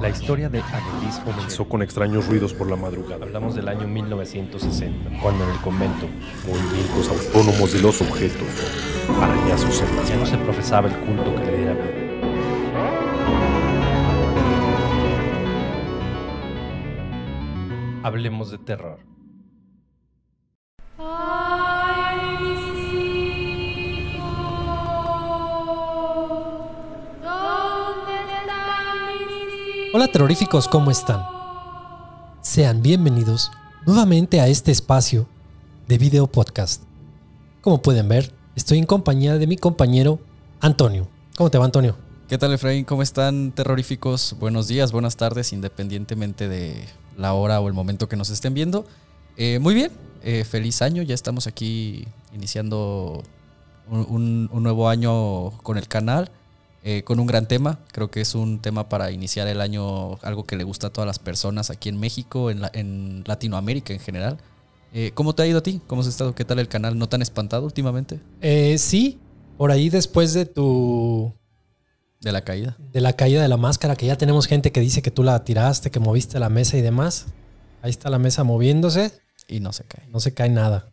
La historia de Anneliese Comenzó con extraños ruidos por la madrugada. Hablamos del año 1960, cuando en el convento Movimientos autónomos de los objetos. Arañazos en las ya no se manos. profesaba el culto que le diera vida. Hablemos de terror. Hola terroríficos, ¿cómo están? Sean bienvenidos nuevamente a este espacio de video podcast. Como pueden ver, estoy en compañía de mi compañero Antonio. ¿Cómo te va, Antonio? ¿Qué tal, Efraín? ¿Cómo están, terroríficos? Buenos días, buenas tardes, independientemente de la hora o el momento que nos estén viendo. Muy bien, feliz año. Ya estamos aquí iniciando un nuevo año con el canal, con un gran tema. Creo que es un tema para iniciar el año, algo que le gusta a todas las personas aquí en México, en Latinoamérica en general. ¿Cómo te ha ido a ti? ¿Cómo has estado? ¿Qué tal el canal? ¿No te han espantado últimamente? Sí, por ahí después de De la caída. de la caída de la máscara, que ya tenemos gente que dice que tú la tiraste, que moviste la mesa y demás. Ahí está la mesa moviéndose, Y no se cae. no se cae nada.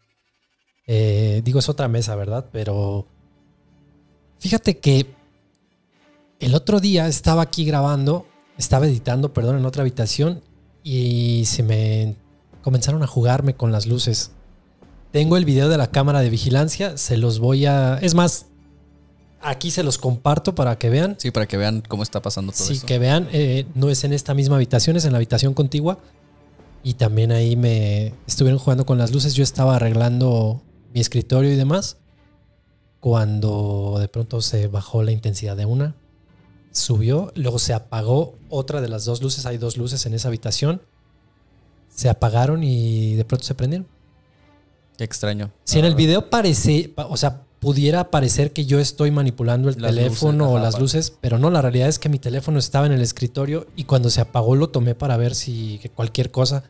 Digo, es otra mesa, ¿verdad? Pero fíjate que el otro día estaba aquí grabando, estaba editando, perdón, en otra habitación y se me comenzaron a jugarme con las luces. Tengo el video de la cámara de vigilancia, se los voy a... Es más, aquí se los comparto para que vean. Sí, para que vean cómo está pasando todo Sí, esto. que vean, no es en esta misma habitación, es en la habitación contigua. Y también ahí me estuvieron jugando con las luces. Yo estaba arreglando mi escritorio y demás, cuando de pronto se bajó la intensidad de una, subió, luego se apagó otra de las dos luces. Hay dos luces en esa habitación. Se apagaron y de pronto se prendieron. Qué extraño. Si en el video parece, o sea, pudiera parecer que yo estoy manipulando el Las teléfono luces, o ajá, las luces, pero no, la realidad es que mi teléfono estaba en el escritorio y cuando se apagó lo tomé para ver si que cualquier cosa,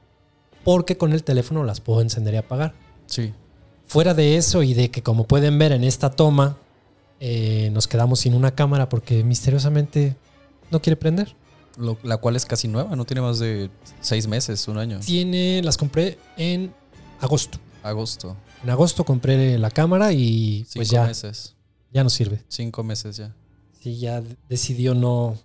porque con el teléfono las puedo encender y apagar. Sí. Fuera de eso y de que, como pueden ver en esta toma, nos quedamos sin una cámara porque misteriosamente no quiere prender. La cual es casi nueva, no tiene más de 6 meses, un año. Las compré en agosto. Agosto. En agosto compré la cámara y 5 pues ya, meses. ya no sirve. 5 meses ya. Sí, ya decidió no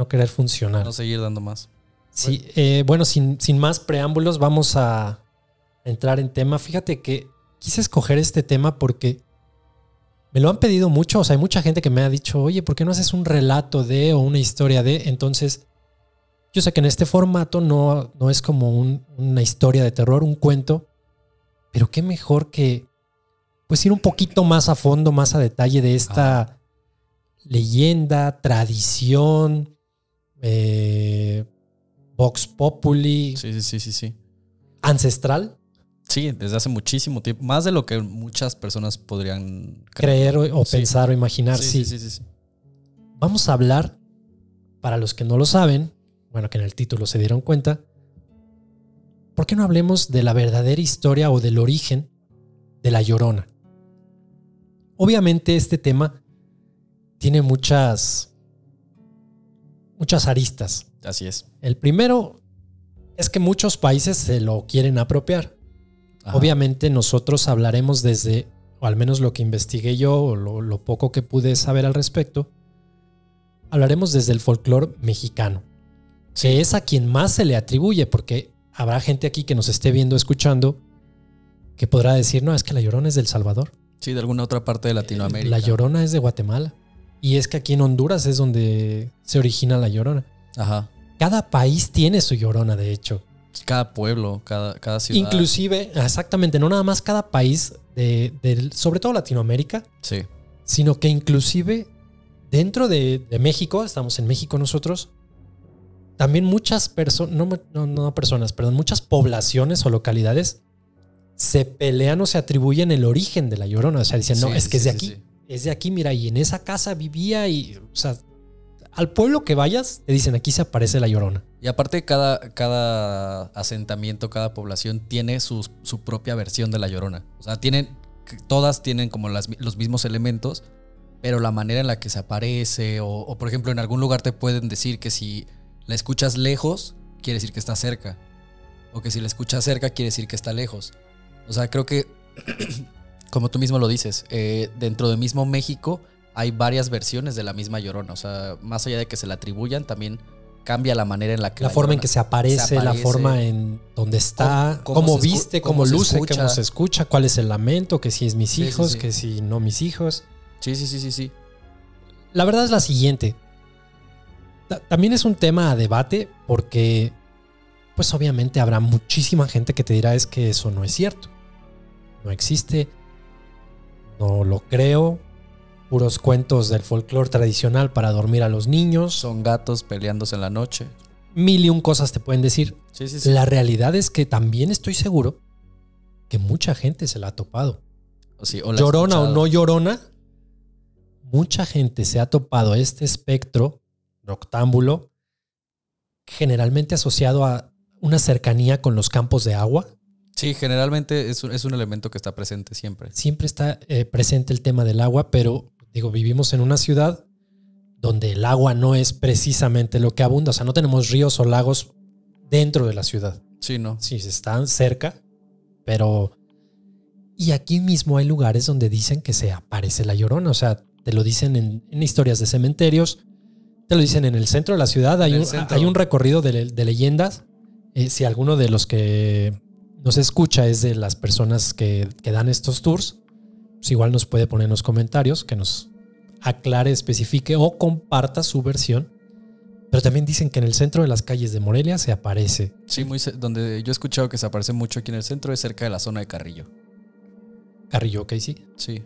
querer funcionar. No seguir dando más. Sí, bueno, sin más preámbulos, vamos a entrar en tema. Fíjate que quise escoger este tema porque me lo han pedido mucho. O sea, hay mucha gente que me ha dicho, oye, ¿por qué no haces un relato de o una historia de? Entonces, yo sé que en este formato no es como una historia de terror, un cuento, pero qué mejor que pues ir un poquito más a fondo, más a detalle de esta leyenda, tradición, Vox Populi, Sí. ancestral, Sí, desde hace muchísimo tiempo. Más de lo que muchas personas podrían creer o Sí. pensar o imaginar. Sí. Sí. Vamos a hablar, para los que no lo saben, bueno, que en el título se dieron cuenta, ¿por qué no hablemos de la verdadera historia o del origen de La Llorona? Obviamente este tema tiene muchas aristas. Así es. El primero es que muchos países se lo quieren apropiar. Ajá. Obviamente nosotros hablaremos desde, o al menos lo que investigué yo, o lo poco que pude saber al respecto, hablaremos desde el folclore mexicano, que es a quien más se le atribuye, porque habrá gente aquí que nos esté viendo, escuchando, que podrá decir, no, es que La Llorona es del Salvador. Sí, de alguna otra parte de Latinoamérica. La Llorona es de Guatemala. Y es que aquí en Honduras es donde se origina La Llorona. Ajá. Cada país tiene su Llorona, de hecho. Cada pueblo, cada ciudad. Inclusive, exactamente, no nada más cada país, sobre todo Latinoamérica, Sí. sino que inclusive dentro de México, estamos en México nosotros, también muchas muchas poblaciones o localidades se pelean o se atribuyen el origen de La Llorona. O sea, dicen, no, Sí, es que es de sí, aquí. sí. Es de aquí, mira, y en esa casa vivía y, o sea, al pueblo que vayas, te dicen, aquí se aparece La Llorona. Y aparte cada asentamiento, cada población tiene su propia versión de La Llorona. O sea, todas tienen como los mismos elementos, pero la manera en la que se aparece, o por ejemplo en algún lugar te pueden decir que si la escuchas lejos, quiere decir que está cerca. O que si la escuchas cerca, quiere decir que está lejos. O sea, creo que, como tú mismo lo dices, dentro del mismo México hay varias versiones de la misma Llorona. O sea, más allá de que se la atribuyan, también cambia la manera en la que la forma en que se aparece, la forma en donde está, cómo viste, cómo luce, cómo se escucha, cuál es el lamento, que si es mis hijos, que si no mis hijos. Sí. La verdad es la siguiente. También es un tema a debate porque, pues obviamente habrá muchísima gente que te dirá es que eso no es cierto. No existe. No lo creo. Puros cuentos del folclore tradicional para dormir a los niños. Son gatos peleándose en la noche. 1001 cosas te pueden decir. Sí. La realidad es que también estoy seguro que mucha gente se la ha topado. O Llorona o no llorona, mucha gente se ha topado este espectro noctámbulo generalmente asociado a una cercanía con los campos de agua. Sí, generalmente es un elemento que está presente siempre. Siempre está presente el tema del agua, pero digo, vivimos en una ciudad donde el agua no es precisamente lo que abunda. O sea, no tenemos ríos o lagos dentro de la ciudad. Sí, ¿no? Sí, están cerca, pero... Y aquí mismo hay lugares donde dicen que se aparece la Llorona. O sea, te lo dicen en historias de cementerios, te lo dicen en el centro de la ciudad. Hay un recorrido de leyendas. Si alguno de los que nos escucha es de las personas que dan estos tours, pues igual nos puede poner en los comentarios que nos aclare, especifique o comparta su versión. Pero también dicen que en el centro de las calles de Morelia se aparece. Sí, donde yo he escuchado que se aparece mucho aquí en el centro es cerca de la zona de Carrillo. Carrillo, ok, sí. Sí.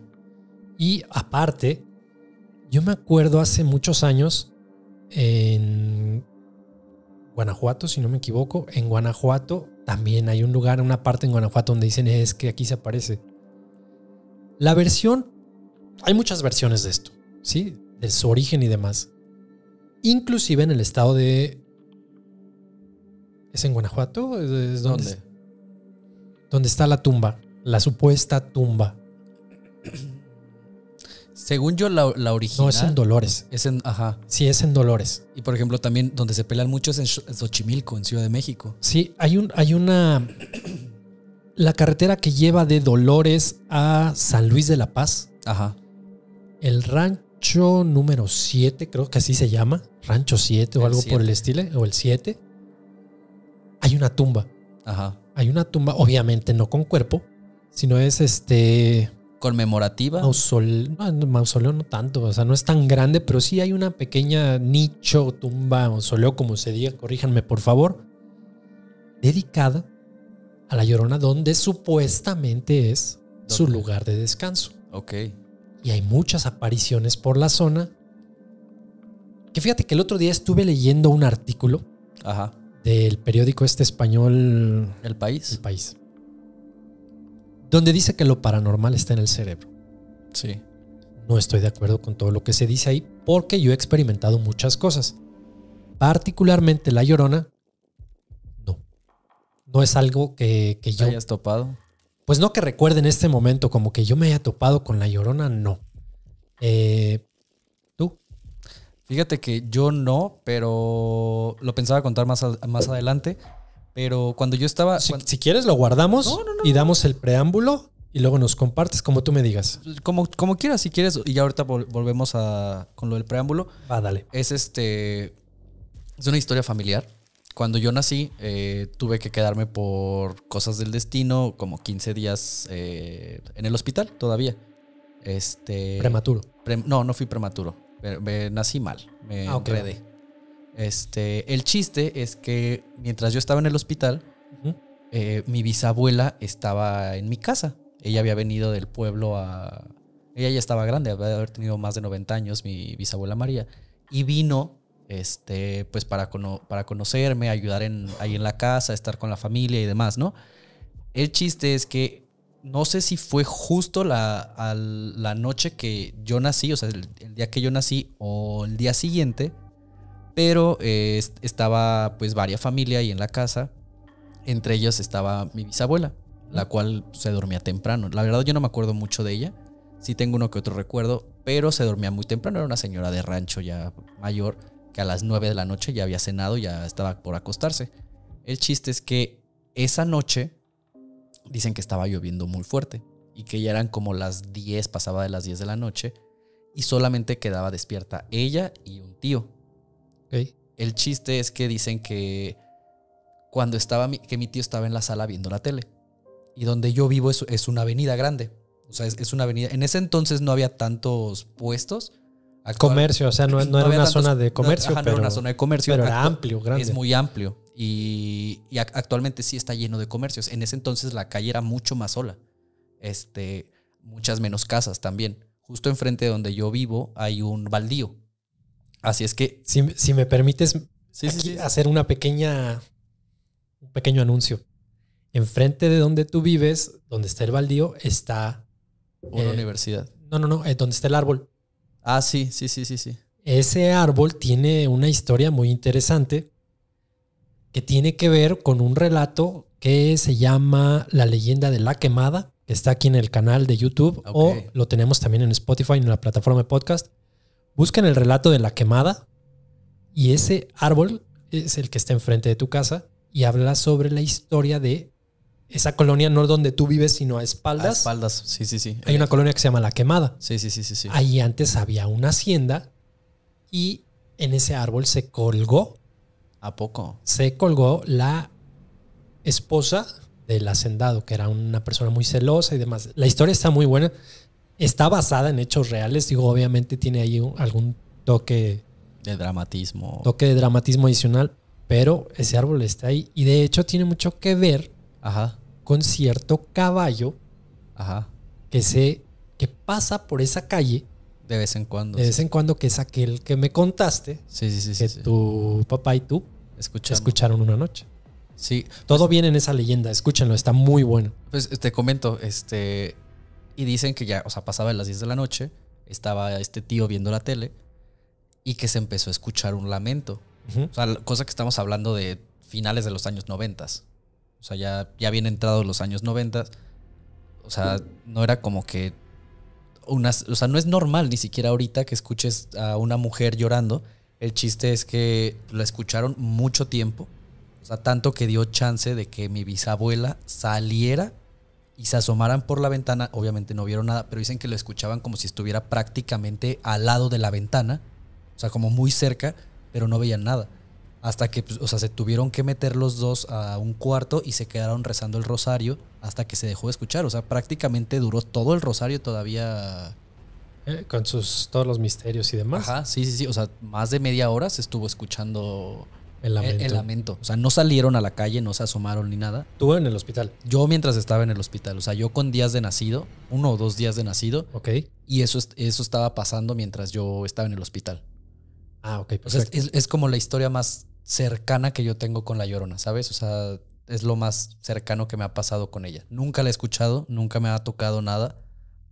Y aparte, yo me acuerdo hace muchos años en Guanajuato, si no me equivoco, en Guanajuato también hay un lugar, una parte en Guanajuato donde dicen es que aquí se aparece. La versión, hay muchas versiones de esto, ¿sí? De su origen y demás. Inclusive en el estado de... ¿Es en Guanajuato? ¿Es ¿Dónde? Donde está la tumba, la supuesta tumba. Según yo, la original... No, es en Dolores. Ajá. Sí, es en Dolores. Y por ejemplo, también donde se pelean mucho es en Xochimilco, en Ciudad de México. Sí, hay una... La carretera que lleva de Dolores a San Luis de la Paz. Ajá. El rancho número 7, creo que así se llama. Rancho 7 o algo 7. por el estilo. O el 7. Hay una tumba. Ajá. Hay una tumba, obviamente no con cuerpo, sino es conmemorativa. Mausoleo no tanto, o sea, no es tan grande, pero sí hay una pequeña nicho, tumba, mausoleo, como se diga, corríjanme por favor, dedicada a la Llorona, donde supuestamente es su lugar de descanso. Ok. Y hay muchas apariciones por la zona. Que fíjate que el otro día estuve leyendo un artículo Ajá. del periódico español ¿El País? El País, donde dice que lo paranormal está en el cerebro. Sí. No estoy de acuerdo con todo lo que se dice ahí porque yo he experimentado muchas cosas. Particularmente la Llorona, no. No es algo que yo... ¿Hayas topado? Pues no que recuerde en este momento como que yo me haya topado con la Llorona, no. ¿Tú? Fíjate que yo no, pero lo pensaba contar más adelante. Pero cuando yo estaba... Si quieres lo guardamos y damos el preámbulo y luego nos compartes como tú me digas. Como quieras, si quieres. Y ya ahorita volvemos con lo del preámbulo. Va, dale. Es una historia familiar. Cuando yo nací, tuve que quedarme por cosas del destino, como 15 días en el hospital todavía. Prematuro. No fui prematuro. Nací mal. Me enredé. El chiste es que mientras yo estaba en el hospital, mi bisabuela estaba en mi casa. Ella había venido del pueblo Ella ya estaba grande, había haber tenido más de 90 años, mi bisabuela María. Y vino pues para conocerme, ayudar ahí en la casa, estar con la familia y demás, ¿no? El chiste es que no sé si fue justo la noche que yo nací, o sea, el día que yo nací o el día siguiente, pero estaba pues varias familias ahí en la casa. Entre ellos estaba mi bisabuela, la cual se dormía temprano. La verdad yo no me acuerdo mucho de ella. Sí tengo uno que otro recuerdo, pero se dormía muy temprano. Era una señora de rancho ya mayor que a las 9 de la noche ya había cenado, ya estaba por acostarse. El chiste es que esa noche dicen que estaba lloviendo muy fuerte y que ya eran como las 10, pasaba de las 10 de la noche y solamente quedaba despierta ella y un tío. Ok. El chiste es que dicen que cuando que mi tío estaba en la sala viendo la tele y donde yo vivo es una avenida grande. O sea, es una avenida. En ese entonces no había tantos puestos. Comercio, o sea, no era había una tantos, zona de comercio, no era una zona de comercio. Pero era amplio, grande. Es muy amplio. Y actualmente sí está lleno de comercios. En ese entonces la calle era mucho más sola. Muchas menos casas también. Justo enfrente de donde yo vivo hay un baldío. Así es que... Si me permites sí. hacer un pequeño anuncio. Enfrente de donde tú vives, donde está el baldío, está... Una universidad. No, donde está el árbol. Ah, sí. Ese árbol tiene una historia muy interesante que tiene que ver con un relato que se llama La leyenda de la quemada, que está aquí en el canal de YouTube, Okay. o lo tenemos también en Spotify, en la plataforma de podcast. Busquen el relato de la quemada y ese árbol es el que está enfrente de tu casa y habla sobre la historia de esa colonia, no donde tú vives, sino a espaldas. A espaldas, sí. Hay una colonia que se llama La Quemada. Sí. Ahí antes había una hacienda y en ese árbol se colgó ¿A poco? la esposa del hacendado, que era una persona muy celosa y demás. La historia está muy buena. Está basada en hechos reales. Digo, obviamente tiene ahí algún toque De dramatismo. de dramatismo adicional, pero ese árbol está ahí. Y de hecho tiene mucho que ver Ajá. con cierto caballo Ajá. que pasa por esa calle De vez en cuando. de vez en cuando, que es aquel que me contaste Sí. que tu papá y tú escucharon una noche. Sí. Todo viene en esa leyenda, escúchenlo, está muy bueno. Pues te comento, y dicen que ya, o sea, pasaba de las 10 de la noche, estaba este tío viendo la tele y que se empezó a escuchar un lamento. Ujú. O sea, cosa que estamos hablando de finales de los años 90. O sea, ya habían entrado los años 90. O sea, no era como que o sea, no es normal ni siquiera ahorita que escuches a una mujer llorando. El chiste es que la escucharon mucho tiempo. O sea, tanto que dio chance de que mi bisabuela saliera y se asomaran por la ventana. Obviamente no vieron nada, pero dicen que lo escuchaban como si estuviera prácticamente al lado de la ventana. O sea, como muy cerca, pero no veían nada. Hasta que, pues, o sea, se tuvieron que meter los dos a un cuarto y se quedaron rezando el rosario hasta que se dejó de escuchar. O sea, prácticamente duró todo el rosario todavía. Con todos los misterios y demás. Ajá, sí. O sea, más de media hora se estuvo escuchando El lamento. el lamento. O sea, no salieron a la calle, no se asomaron ni nada. Tú en el hospital. Yo mientras estaba en el hospital, o sea, yo con días de nacido, 1 o 2 días de nacido, Ok. y eso estaba pasando mientras yo estaba en el hospital. Ah, ok. O sea, Perfecto. es como la historia más cercana que yo tengo con La Llorona, ¿sabes? O sea, es lo más cercano que me ha pasado con ella. Nunca la he escuchado, nunca me ha tocado nada,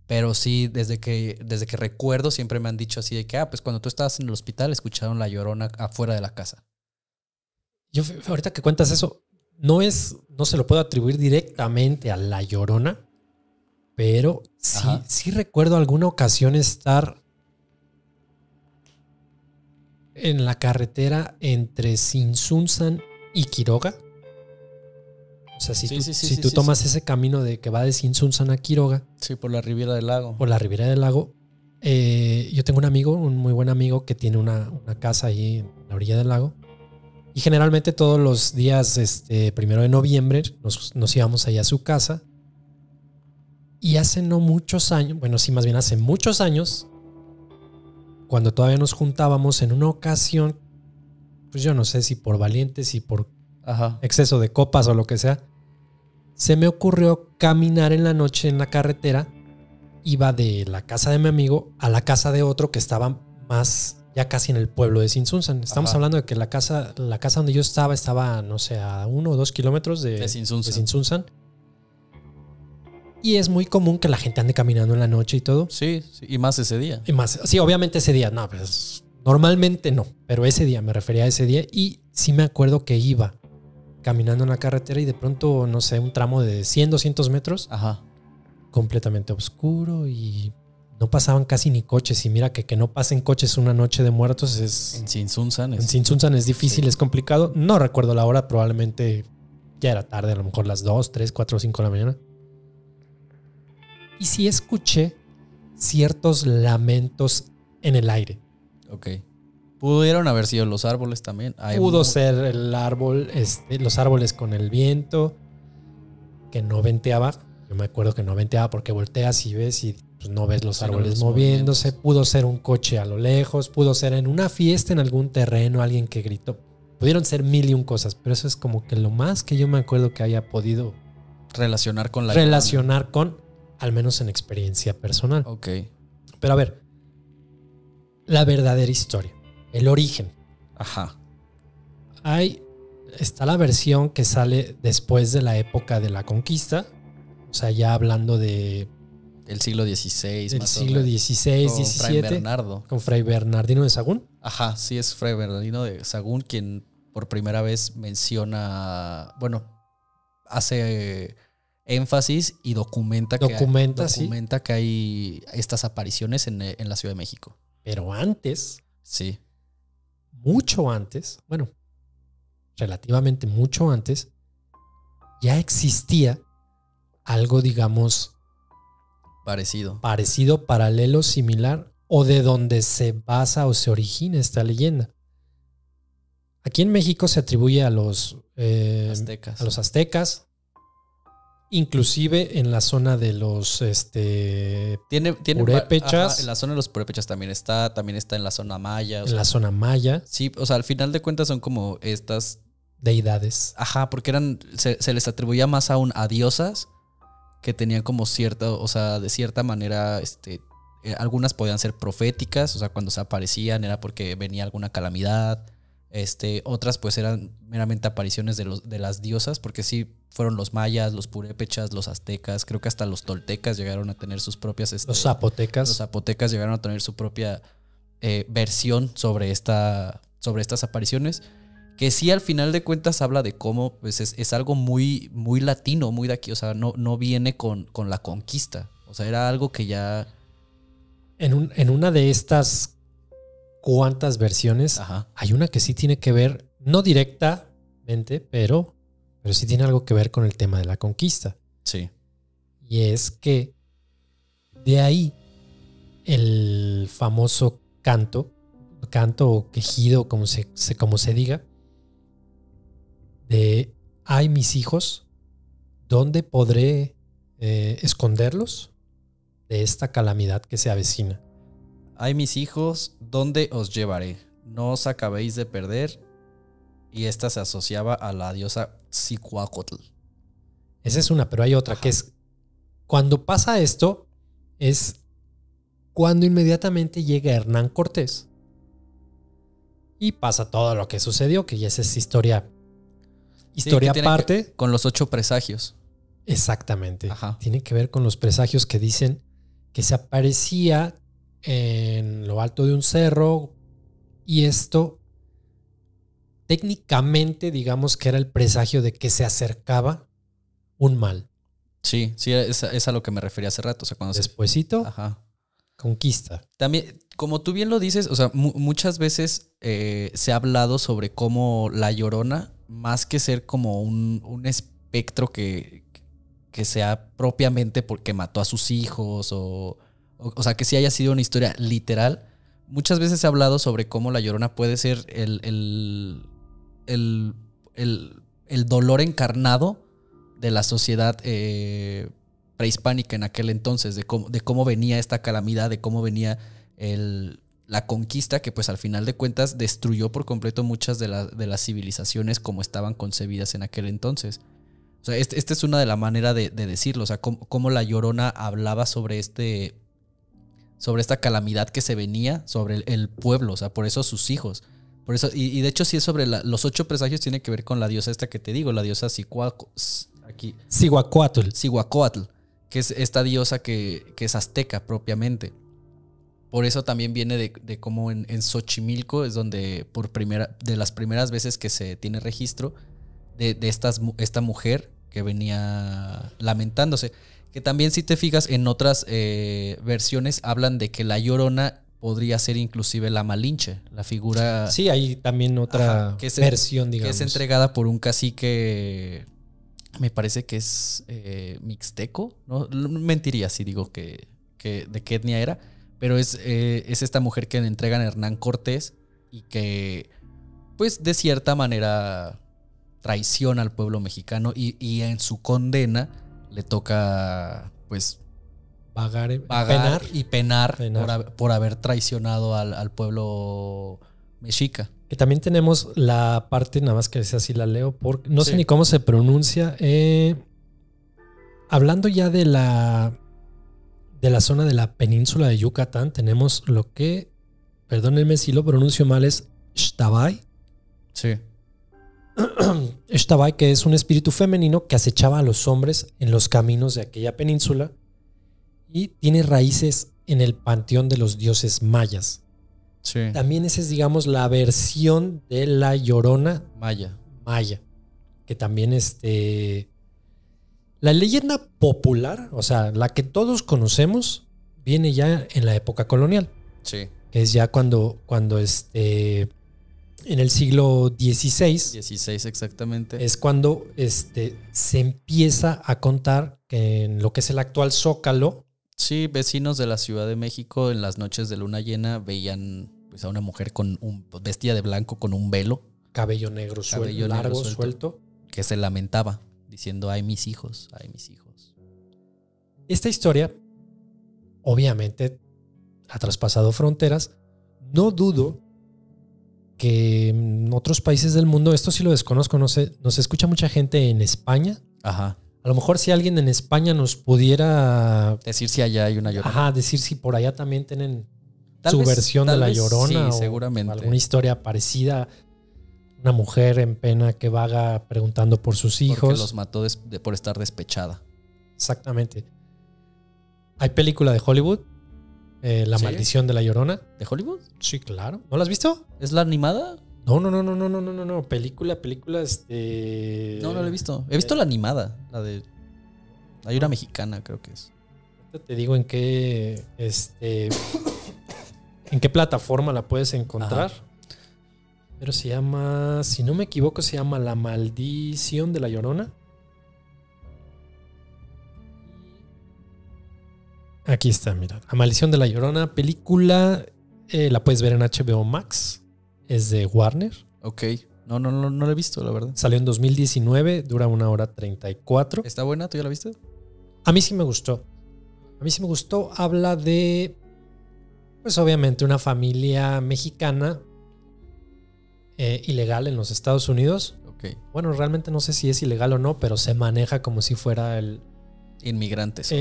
pero sí, desde que recuerdo siempre me han dicho así de que, pues cuando tú estabas en el hospital escucharon La Llorona afuera de la casa. Yo ahorita que cuentas eso, no se lo puedo atribuir directamente a La Llorona, pero sí recuerdo alguna ocasión estar en la carretera entre Sinsunzan y Quiroga. O sea, si tú tomas ese camino de que va de Sinsunzan a Quiroga, Sí, por la Riviera del Lago. por la ribera del lago, yo tengo un muy buen amigo que tiene una casa ahí en la orilla del lago. Y generalmente todos los días 1 de noviembre nos íbamos allá a su casa. Y hace no muchos años, bueno, sí, más bien hace muchos años, cuando todavía nos juntábamos en una ocasión, pues yo no sé si por valientes, si por Ajá. exceso de copas o lo que sea, se me ocurrió caminar en la noche en la carretera. Iba de la casa de mi amigo a la casa de otro que estaba más, ya casi en el pueblo de Sinsunzan. Estamos Ajá. hablando de que la casa donde yo estaba, no sé, a 1 o 2 kilómetros de Sinsunzan. Y es muy común que la gente ande caminando en la noche y todo. Sí, y más ese día. Y más, sí, obviamente ese día, no, pues normalmente no, pero ese día, me refería a ese día. Y sí me acuerdo que iba caminando en la carretera y de pronto, no sé, un tramo de 100, 200 metros, Ajá. completamente oscuro y no pasaban casi ni coches. Y mira que no pasen coches una noche de muertos es... En Tzintzuntzan. En Tzintzuntzan es difícil, sí. es complicado. No recuerdo la hora, probablemente ya era tarde, a lo mejor las 2, 3, 4 o 5 de la mañana. Y sí escuché ciertos lamentos en el aire. Ok. Pudieron haber sido los árboles también. Pudo ser el árbol, los árboles con el viento, que no venteaba. Yo me acuerdo que no venteaba porque volteas y ves y pues, no ves los árboles moviéndose. Pudo ser un coche a lo lejos, pudo ser en una fiesta en algún terreno, alguien que gritó. Pudieron ser 1001 cosas, pero eso es como que lo más que yo me acuerdo que haya podido relacionar con al menos en experiencia personal. Ok. Pero a ver, la verdadera historia, el origen. Ajá. Está la versión que sale después de la época de la conquista, o sea, ya hablando de... El siglo XVI. Del siglo XVI, con XVII. Fray Bernardo. Con Fray Bernardino de Sahagún. Ajá, sí, es Fray Bernardino de Sahagún quien por primera vez menciona, bueno, hace énfasis y documenta que hay estas apariciones en la Ciudad de México. Pero antes, sí, mucho antes, bueno, relativamente mucho antes, ya existía algo, digamos, parecido, paralelo, similar, o de donde se basa o se origina esta leyenda. Aquí en México se atribuye a los aztecas, inclusive en la zona de los purépechas. Ajá, en la zona de los purépechas también está en la zona maya. La zona maya. Sí, o sea, al final de cuentas son como estas deidades. Ajá, porque se les atribuía más a diosas que tenían como cierta, o sea, de cierta manera, algunas podían ser proféticas, o sea, cuando se aparecían era porque venía alguna calamidad. Otras pues eran meramente apariciones de las diosas, porque sí fueron los mayas, los purépechas, los aztecas, creo que hasta los toltecas llegaron a tener sus propias... los zapotecas. Los zapotecas llegaron a tener su propia versión sobre estas apariciones, que sí al final de cuentas habla de cómo pues es algo muy, muy latino, muy de aquí, o sea, no viene con la conquista, o sea, era algo que ya... En una de estas... ¿Cuántas versiones? Ajá. Hay una que sí tiene que ver, no directamente, pero sí tiene algo que ver con el tema de la conquista. Sí. Y es que de ahí el famoso canto o quejido, como se diga, de ay, mis hijos, ¿dónde podré esconderlos de esta calamidad que se avecina? Ay, mis hijos, ¿dónde os llevaré? No os acabéis de perder. Y esta se asociaba a la diosa Zicuacotl. Esa es una, pero hay otra. Ajá. Que es cuando pasa esto, es cuando inmediatamente llega Hernán Cortés y pasa todo lo que sucedió, que ya es historia aparte. Con los 8 presagios. Exactamente. Ajá. Tiene que ver con los presagios que dicen que se aparecía en lo alto de un cerro, y esto técnicamente digamos que era el presagio de que se acercaba un mal. Sí, es a lo que me refería hace rato. O sea, cuando despuésito, ajá, conquista. También, como tú bien lo dices, o sea, muchas veces se ha hablado sobre cómo La Llorona, más que ser como un espectro que sea propiamente porque mató a sus hijos o sea, que sí haya sido una historia literal. Muchas veces se ha hablado sobre cómo La Llorona puede ser el dolor encarnado de la sociedad prehispánica en aquel entonces, de cómo venía esta calamidad, de cómo venía la conquista, que pues al final de cuentas destruyó por completo muchas de las civilizaciones como estaban concebidas en aquel entonces. O sea, esta es una de las maneras de decirlo, o sea, cómo La Llorona hablaba sobre esta calamidad que se venía sobre el pueblo, o sea, por eso sus hijos. Por eso, y de hecho sí es sobre los 8 presagios, tiene que ver con la diosa esta que te digo, la diosa Zicuacotl, que es esta diosa que es azteca propiamente. Por eso también viene de cómo en Xochimilco es donde de las primeras veces que se tiene registro de esta mujer que venía lamentándose. Que también, si te fijas, en otras versiones hablan de que la Llorona podría ser inclusive la Malinche, la figura Sí, hay también otra Ajá, que es- versión, que digamos. es entregada por un cacique, me parece que es mixteco, ¿no? Mentiría si digo que de qué etnia era, pero es esta mujer que le entregan a Hernán Cortés y que, pues, de cierta manera traiciona al pueblo mexicano y en su condena le toca, pues, Pagar, pagar y penar, Penar. por haber traicionado al pueblo mexica. Que también tenemos la parte, nada más que esa sí la leo, porque no sé Sí. ni cómo se pronuncia. Hablando ya de la zona de la península de Yucatán, tenemos lo que, perdónenme si lo pronuncio mal, es Xtabay. Sí. Xtabay, que es un espíritu femenino que acechaba a los hombres en los caminos de aquella península y tiene raíces en el panteón de los dioses mayas. Sí. También esa es, digamos, la versión de la Llorona Maya. maya, que también la leyenda popular, o sea, la que todos conocemos, viene ya en la época colonial, Sí. que es ya cuando en el siglo XVI 16 exactamente. es cuando se empieza a contar que en lo que es el actual Zócalo, Sí, vecinos de la Ciudad de México en las noches de luna llena veían, pues, a una mujer vestida de blanco con un velo cabello negro, Cabello negro largo, suelto. suelto. que se lamentaba diciendo, ay mis hijos, ay mis hijos. Esta historia, obviamente, ha traspasado fronteras. No dudo que en otros países del mundo, esto sí lo desconozco, no sé, nos escucha mucha gente en España. Ajá. A lo mejor si alguien en España nos pudiera Decir si allá hay una Llorona. decir si por allá también tienen Tal su vez- versión de tal la vez Llorona sí, o seguramente. alguna historia parecida. Una mujer en pena que vaga preguntando por sus Porque hijos. los mató por estar despechada. Exactamente. Hay película de Hollywood, La ¿Sí? maldición de la Llorona. ¿De Hollywood? Sí, claro. ¿No la has visto? ¿Es la animada? No. Película, No, no la he visto. He visto la animada, la de... Hay una mexicana, creo que es. Ahorita te digo en qué en qué plataforma la puedes encontrar. Ajá. Pero se llama, si no me equivoco, se llama La maldición de la Llorona. Aquí está, mira. La maldición de la Llorona, película, la puedes ver en HBO Max. Es de Warner. Ok. No la he visto, la verdad. Salió en 2019, dura 1 hora 34. ¿Está buena? ¿Tú ya la viste? A mí sí me gustó. Habla de, pues obviamente, una familia mexicana ilegal en los Estados Unidos. Ok. Bueno, realmente no sé si es ilegal o no, pero se maneja como si fuera el Inmigrantes.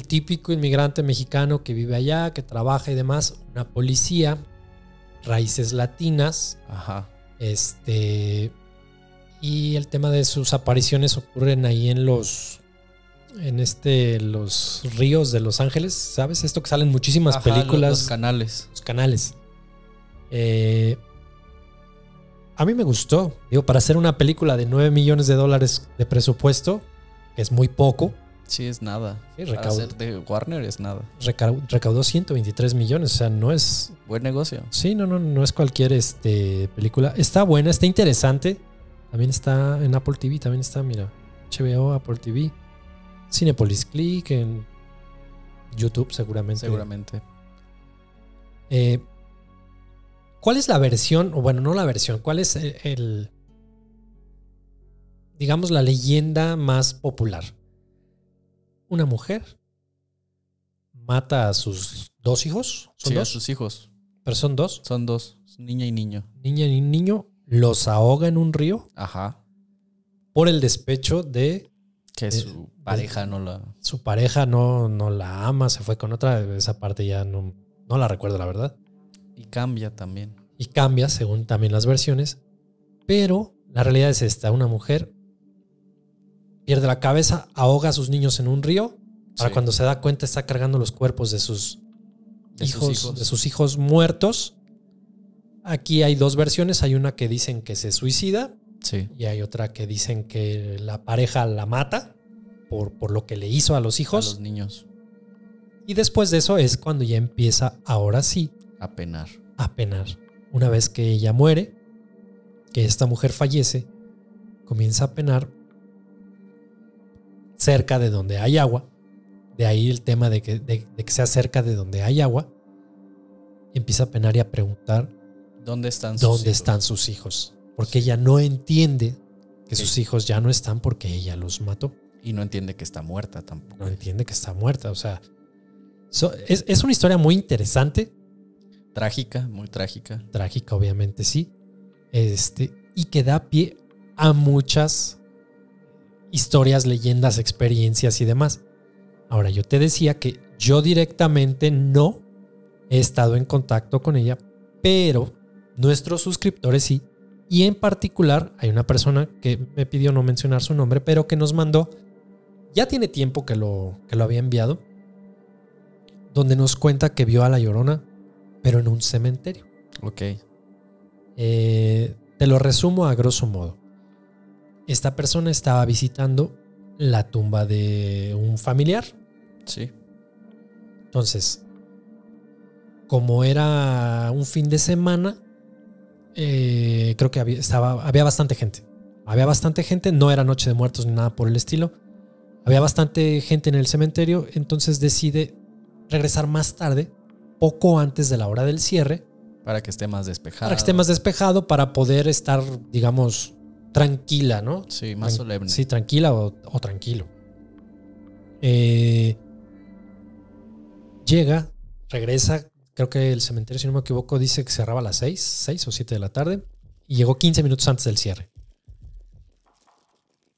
típico inmigrante mexicano que vive allá, que trabaja y demás. Una policía, raíces latinas. Ajá. Y el tema de sus apariciones ocurren ahí en los ríos de Los Ángeles, ¿sabes? Esto que salen muchísimas Ajá, películas. los canales. Los canales. A mí me gustó. Digo, para hacer una película de $9 millones de presupuesto, que es muy poco, Sí, es nada. Sí, Para ser de Warner es nada. recaudó 123 millones. O sea, no es... Buen negocio. Sí, no es cualquier película. Está buena, está interesante. También está en Apple TV, también está, mira, HBO, Apple TV, Cinepolis Click, en YouTube seguramente. Seguramente. ¿Cuál es la versión? O bueno, no la versión. ¿Cuál es digamos, la leyenda más popular? Una mujer mata a sus 2 hijos. ¿Son Sí, a 2? sus hijos. Pero son 2. Son 2. Niña y niño. Niña y niño los ahoga en un río Ajá. por el despecho de Que su pareja no la... su pareja, no la ama, se fue con otra. Esa parte ya no la recuerdo, la verdad. Y cambia también. Y cambia según también las versiones. Pero la realidad es esta: una mujer pierde la cabeza, ahoga a sus niños en un río. Para Sí. cuando se da cuenta, está cargando los cuerpos de sus De sus hijos muertos. Aquí hay 2 versiones. Hay una que dicen que se suicida Sí. y hay otra que dicen que la pareja la mata por lo que le hizo a los A hijos. los niños. Y después de eso es cuando ya empieza, ahora sí, A penar. a penar. Una vez que ella muere, que esta mujer fallece, comienza a penar cerca de donde hay agua. De ahí el tema de que sea cerca de donde hay agua. Y empieza a penar y a preguntar ¿Dónde están sus dónde hijos? están sus hijos. Porque ella no entiende que sus hijos ya no están porque ella los mató. Y no entiende que está muerta tampoco. No entiende que está muerta. O sea, es una historia muy interesante. Trágica, muy trágica. Trágica, obviamente, sí. Y que da pie a muchas historias, leyendas, experiencias y demás. Ahora, yo te decía que yo directamente no he estado en contacto con ella, pero nuestros suscriptores sí. Y en particular hay una persona que me pidió no mencionar su nombre, pero que nos mandó, ya tiene tiempo que lo había enviado, donde nos cuenta que vio a La Llorona, pero en un cementerio. Ok. Te lo resumo a grosso modo. Esta persona estaba visitando la tumba de un familiar. Sí. Entonces, como era un fin de semana, creo que había bastante gente. Había bastante gente, no era Noche de Muertos ni nada por el estilo. Había bastante gente en el cementerio, entonces decide regresar más tarde, poco antes de la hora del cierre, Para que esté más despejado. para que esté más despejado, para poder estar, digamos, tranquila, ¿no? Sí, más solemne. Sí, tranquila o tranquilo. Llega, regresa, creo que el cementerio, si no me equivoco, dice que cerraba a las 6 o 7 de la tarde y llegó 15 minutos antes del cierre.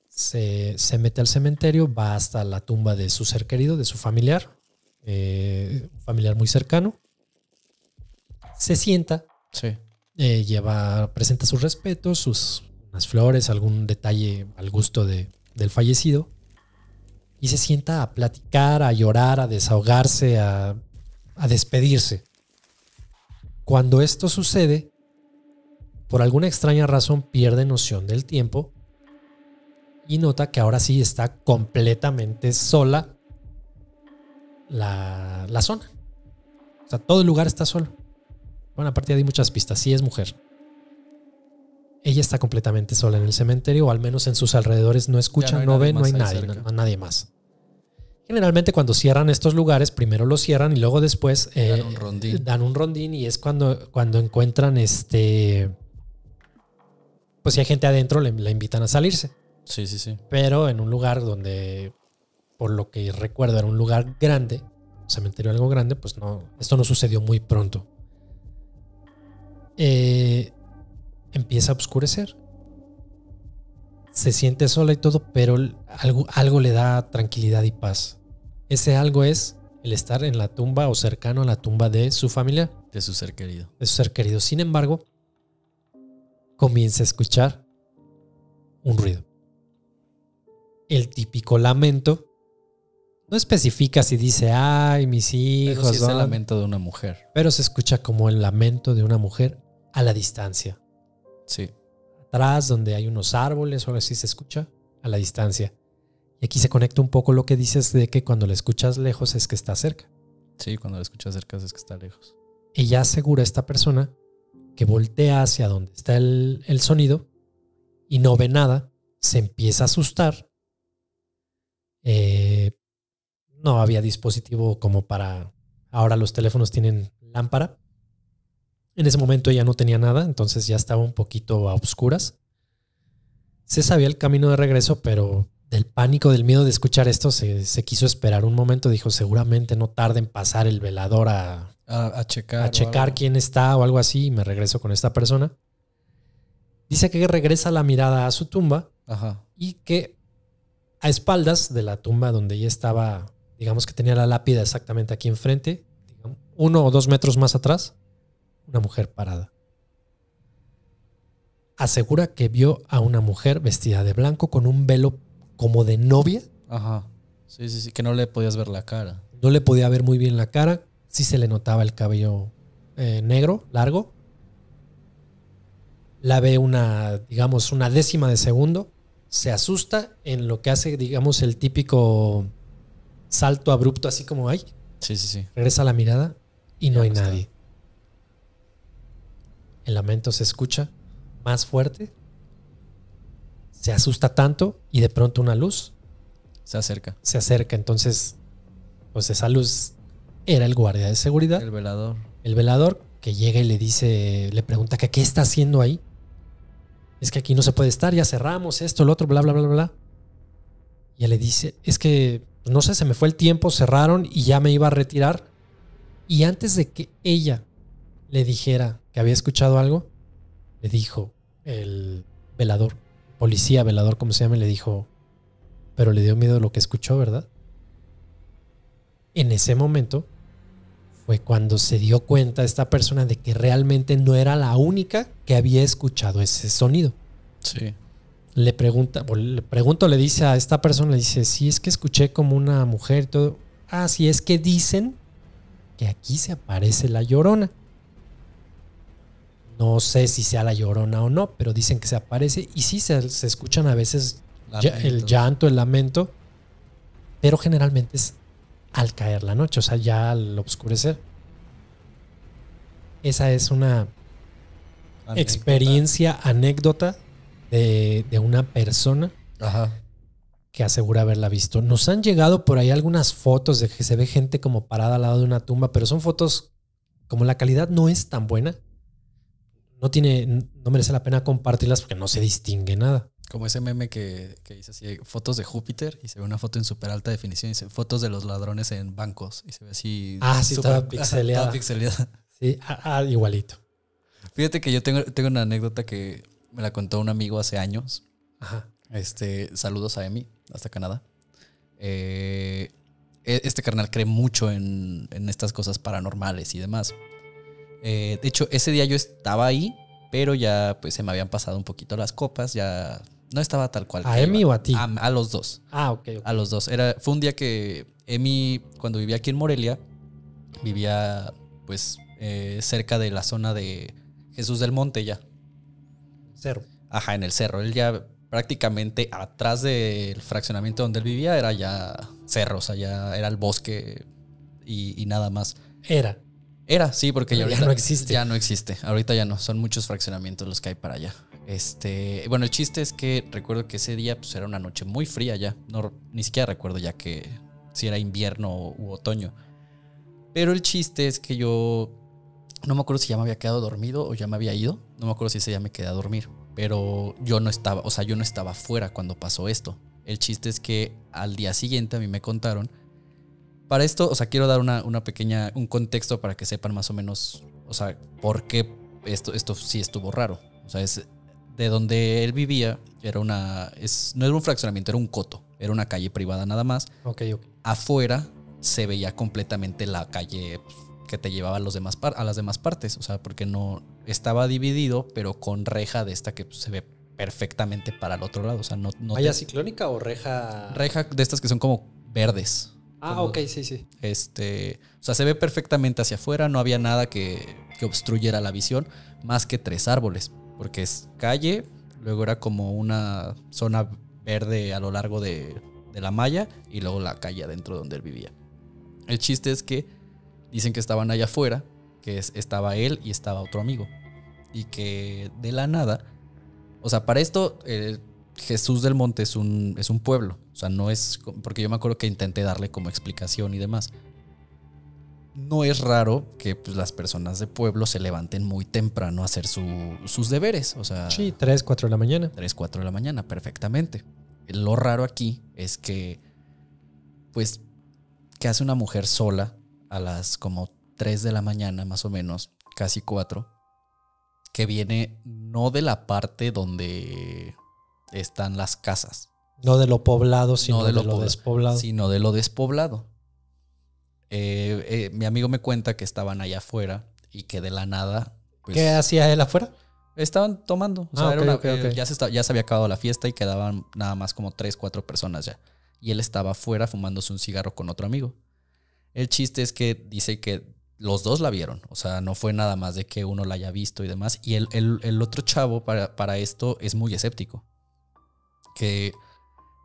Se mete al cementerio, va hasta la tumba de su ser querido, de su familiar, un familiar muy cercano. Se sienta, Sí. presenta sus respetos, unas flores, algún detalle al gusto del fallecido. Y se sienta a platicar, a llorar, a desahogarse, a despedirse. Cuando esto sucede, por alguna extraña razón pierde noción del tiempo y nota que ahora sí está completamente sola la zona. O sea, todo el lugar está solo. Bueno, aparte hay muchas pistas. Sí es mujer. Ella está completamente sola en el cementerio, o al menos en sus alrededores no escucha, hay no nadie ve, no más hay ahí nadie, cerca. nadie más. Generalmente cuando cierran estos lugares, primero los cierran y luego después dan un rondín y es cuando encuentran pues si hay gente adentro la invitan a salirse. Sí, sí, sí. Pero en un lugar donde, por lo que recuerdo, era un lugar grande, un cementerio algo grande, pues no, esto no sucedió muy pronto. Empieza a oscurecer. Se siente sola y todo, pero algo le da tranquilidad y paz. Ese algo es el estar en la tumba o cercano a la tumba de su familia, De su ser querido. de su ser querido. Sin embargo, comienza a escuchar un ruido. El típico lamento. No especifica si dice, ay, mis hijos. Pero sí es el ¿no? lamento de una mujer. Pero se escucha como el lamento de una mujer a la distancia. Sí. Atrás, donde hay unos árboles o algo así, se escucha a la distancia. Y aquí se conecta un poco lo que dices de que cuando la escuchas lejos es que está cerca. Sí, cuando la escuchas cerca es que está lejos. Ella asegura a esta persona que voltea hacia donde está el sonido y no ve nada, se empieza a asustar. No había dispositivo como para... Ahora los teléfonos tienen lámpara. En ese momento ella no tenía nada, entonces ya estaba un poquito a oscuras. Se sabía el camino de regreso, pero del pánico, del miedo de escuchar esto, se quiso esperar un momento. Dijo, seguramente no tarde en pasar el velador a checar quién está o algo así, y me regreso con esta persona. Dice que regresa la mirada a su tumba. Ajá. Y que a espaldas de la tumba donde ella estaba, digamos que tenía la lápida exactamente aquí enfrente, 1 o 2 metros más atrás, una mujer parada. Asegura que vio a una mujer vestida de blanco con un velo como de novia. Ajá. Sí, sí, sí, que no le podías ver la cara. No le podía ver muy bien la cara. Sí se le notaba el cabello negro, largo. La ve una décima de segundo. se asusta en lo que hace, digamos, el típico salto abrupto, así como, ay, Sí. regresa la mirada y no Ya hay no está. nadie. El lamento se escucha más fuerte, se asusta tanto y de pronto una luz Se acerca. se acerca. Entonces, pues esa luz era el guardia de seguridad, El velador. el velador, que llega y le dice, le pregunta que qué está haciendo ahí. Es que aquí no se puede estar, ya cerramos esto, lo otro, bla, bla, bla, bla. Y él le dice, es que, no sé, se me fue el tiempo, cerraron y ya me iba a retirar. Y antes de que ella le dijera que había escuchado algo, le dijo el velador, policía, velador, como se llama, le dijo, pero le dio miedo lo que escuchó, ¿verdad? En ese momento fue cuando se dio cuenta esta persona de que realmente no era la única que había escuchado ese sonido. Sí. Le pregunto, le dice a esta persona, le dice, sí, es que escuché como una mujer y todo. Ah, sí, es que dicen que aquí se aparece la Llorona. No sé si sea la Llorona o no, pero dicen que se aparece y sí se escuchan a veces el llanto, el lamento, pero generalmente es al caer la noche, o sea, ya al oscurecer. Esa es una experiencia, anécdota de una persona Ajá. que asegura haberla visto. Nos han llegado por ahí algunas fotos de que se ve gente como parada al lado de una tumba, pero son fotos como la calidad no es tan buena. No merece la pena compartirlas porque no se distingue nada. Como ese meme que dice así, fotos de Júpiter y se ve una foto en súper alta definición y dice fotos de los ladrones en bancos y se ve así. Ah, sí, súper- estaba pixeleada. Estaba pixeleada. Sí, igualito. Fíjate que yo tengo una anécdota que me la contó un amigo hace años. Ajá. Saludos a Emi, hasta Canadá. Este carnal cree mucho en estas cosas paranormales y demás. De hecho, ese día yo estaba ahí, pero ya pues se me habían pasado un poquito las copas, ya no estaba tal cual. ¿A que Emi iba. o a ti? A los dos. Ah, ok. A los dos. Fue un día que Emi, cuando vivía aquí en Morelia, vivía pues cerca de la zona de Jesús del Monte ya. Cero. Ajá, en el cerro. Él ya prácticamente atrás del fraccionamiento donde él vivía era ya cerro, o sea, ya era el bosque y nada más. Era, sí, porque Pero ya ahorita no existe. Ya no existe. Ahorita ya no. Son muchos fraccionamientos los que hay para allá. Bueno, el chiste es que recuerdo que ese día pues, era una noche muy fría ya. No, ni siquiera recuerdo ya que si era invierno u otoño. Pero el chiste es que yo no me acuerdo si ya me había quedado dormido o ya me había ido. No me acuerdo si ese día me quedé a dormir. Pero yo no estaba, o sea, yo no estaba afuera cuando pasó esto. El chiste es que al día siguiente a mí me contaron. Para esto, o sea, quiero dar un contexto para que sepan más o menos, o sea, por qué esto sí estuvo raro. O sea, es de donde él vivía, no era un fraccionamiento, era un coto, era una calle privada nada más. Ok. Afuera se veía completamente la calle que te llevaba a las demás partes, o sea, porque no estaba dividido, pero con reja de esta que se ve perfectamente para el otro lado, o sea, no ¿Malla ciclónica o reja? reja de estas que son como verdes. Ah, como, ok, sí. o sea, se ve perfectamente hacia afuera, no había nada que obstruyera la visión, más que 3 árboles, porque es calle, luego era como una zona verde a lo largo de la malla y luego la calle adentro donde él vivía. El chiste es que dicen que estaban allá afuera, que estaba él y estaba otro amigo, y que de la nada, o sea, para esto Jesús del Monte es un pueblo, o sea, no es, porque yo me acuerdo que intenté darle como explicación y demás. No es raro que pues, las personas de pueblo se levanten muy temprano a hacer sus deberes, o sea... Sí, 3, 4 de la mañana. 3, 4 de la mañana, perfectamente. Lo raro aquí es que, pues, ¿qué hace una mujer sola a las como 3 de la mañana, más o menos, casi 4, que viene no de la parte donde están las casas? No de lo poblado, sino No de lo despoblado. Sino de lo despoblado. Mi amigo me cuenta que estaban allá afuera y que de la nada... Pues, ¿Qué hacía él afuera? estaban tomando. O sea, ok. Ya se había acabado la fiesta y quedaban nada más como 3, 4 personas ya. Y él estaba afuera fumándose un cigarro con otro amigo. El chiste es que dice que los dos la vieron. O sea, no fue nada más de que uno la haya visto y demás. Y el otro chavo para esto es muy escéptico. que